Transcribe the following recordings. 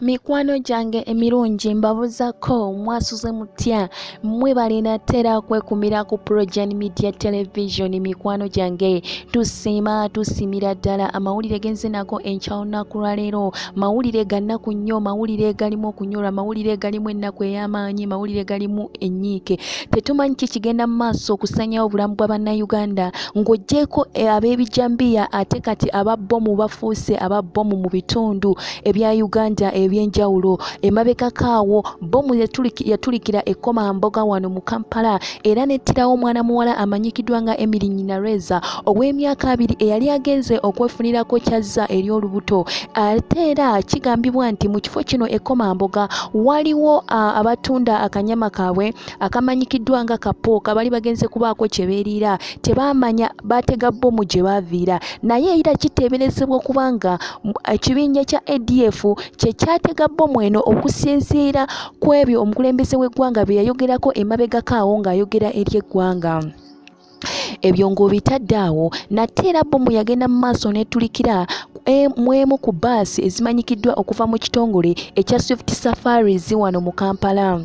Mikwano gyange emirungi mbabuzako mwasuze mutya mmwe balina tera kwekumira ku Progen Media Television. Mikwano gyange tusimira ddala amawulire genze nago enkya olunaku lwaleero, mawulire gannaku nnyo, mawulire galimu okunyolwa, mawulire galimu ennaku ey'amaanyi, mawulire galimu ennyiike. Tetumanyi ki kigenda mu maaso okusanyawo obulamu bwa bannayuganda ng'oggyeko ab'ebijambiya ate kati aba Bbomu bafuuse aba Bbomu mu bitundu ebya Uganda ebyenjawulo. Emabega kaawo Bbomu yatulikira e Komamboga wano mu Kampala era nettirawo omwana muwala amanyikiddwa nga Emily Nyinareza ow'emyaka 2 eyali agenze okwefunirako kyazza eri olubuto. Ate era kigambibwa nti mu kifo kino e Komamboga waliwo abatunda akanyama kaabwe akamanyikiddwa nga kapooka bali bagenze kubaako kye beeriira, tebamanya batega Bbomu gye baaviira. Naye era kiteeberezebwa okubanga ekibinja kya ADF kye kyatega Bbomu eno okusinziira ku ebyo omukulembeze w'eggwanga bye yayogerako emabega kaawo ng'ayogera eri eggwanga. Ebyo ng'obitadde awo nate era Bbomu yagenda mu maaso netulikira mu emu ku bbaasi ezimanyikiddwa okuva mu kitongole ekya Swift Safaris wano mu Kampala.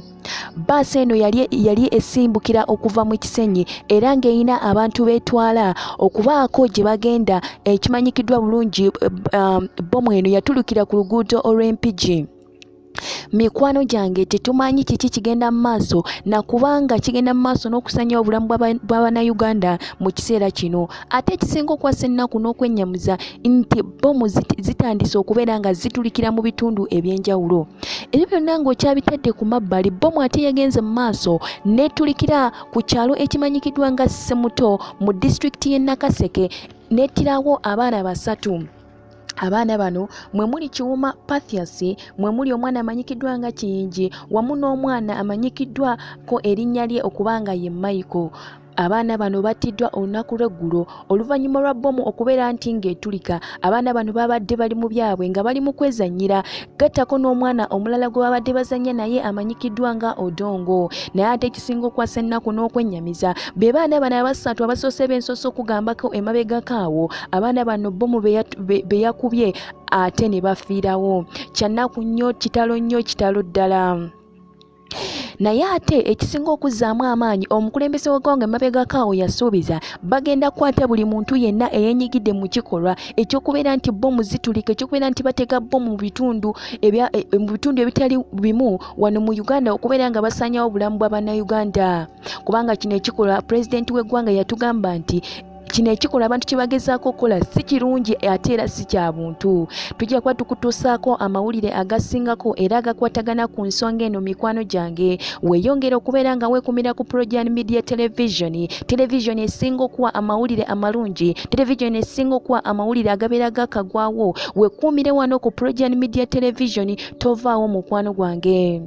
Bbaasi eno yali esimbukira okuva mu Kisenyi era ng'erina abantu beetwala okubaako gye bagenda. Ekimanyikiddwa bulungi Bbomu eno yatulukira ku luguudo olw'Empigi. Mikwano gyange tetumanyi kiki kigenda mu maaso nakubanga kigenda mu maaso n'okusanya obulamu bw'Abannayuganda mu kiseera kino. Ate ekisinga okwasa ennaku n'okwenyamuza nti Bbomu zitandise okubeera nga zitulikira mu bitundu ebyenjawulo. Ebyo byonna ng'okyabitadde ku mabbali, Bbomu ate yagenze mu maaso netulikira ku kyalo ekimanyikiddwa nga Semuto mu disitulikiti y'e Nakaseke nettirawo abaana 3. Abaana bano mwe muli Kiwuuwa Pathias, mwe muli omwana amanyikiddwa nga Kiyingi wamu n'omwana amanyikiddwako erinnya lye okubanga ye Michael. Abaana bano battiddwa olunaku lw'eggulo oluvannyuma lwa Bbomu okubeera nti ng'etulika. Abaana bano babadde bali mu byabwe nga bali mu kwezannyira, gattako n'omwana omulala gwe babadde bazannya naye amanyikiddwa nga Odong. Naye ate ekisinga okwasa ennaku n'okwennyamiza be baana bano abasatu abasoose b'ensoso okugambako emabega kaawo. Abaana bano Bbomu be yakubye ate ne bafiirawo. Kyannaku nnyo, kitalo ddala. Naye ate ekisinga okuzzaamu amaanyi omukulembeze w'eggwanga emabega kaawo yasuubiza bagenda kukwata buli muntu yenna eyeenyigidde mu kikolwa ekyokubeera nti Bbomu zitulika, ekyokubeera nti batega Bbomu mu bitundu ebitali bimu wano mu Uganda okubeera nga basanyawo obulamu bw'Abannayuganda. Kubanga kino ekikolwa pulezidenti w'eggwanga yatugamba nti kino ekikola abantu kibagezaako okukola si kirungi ate era si kya buntu. Tujja kuba tukutuusaako amawulire agasingako era agakwatagana ku nsonga eno. Mikwano gyange weeyongera okubeera nga weekumira ku Progen Media Television, television esinga okuwa amawulire amalungi, television esinga okuwa amawulire agabeera gakagwawo. Weekuumire wano ku Progen Media Television, tovaawo mukwano gwange.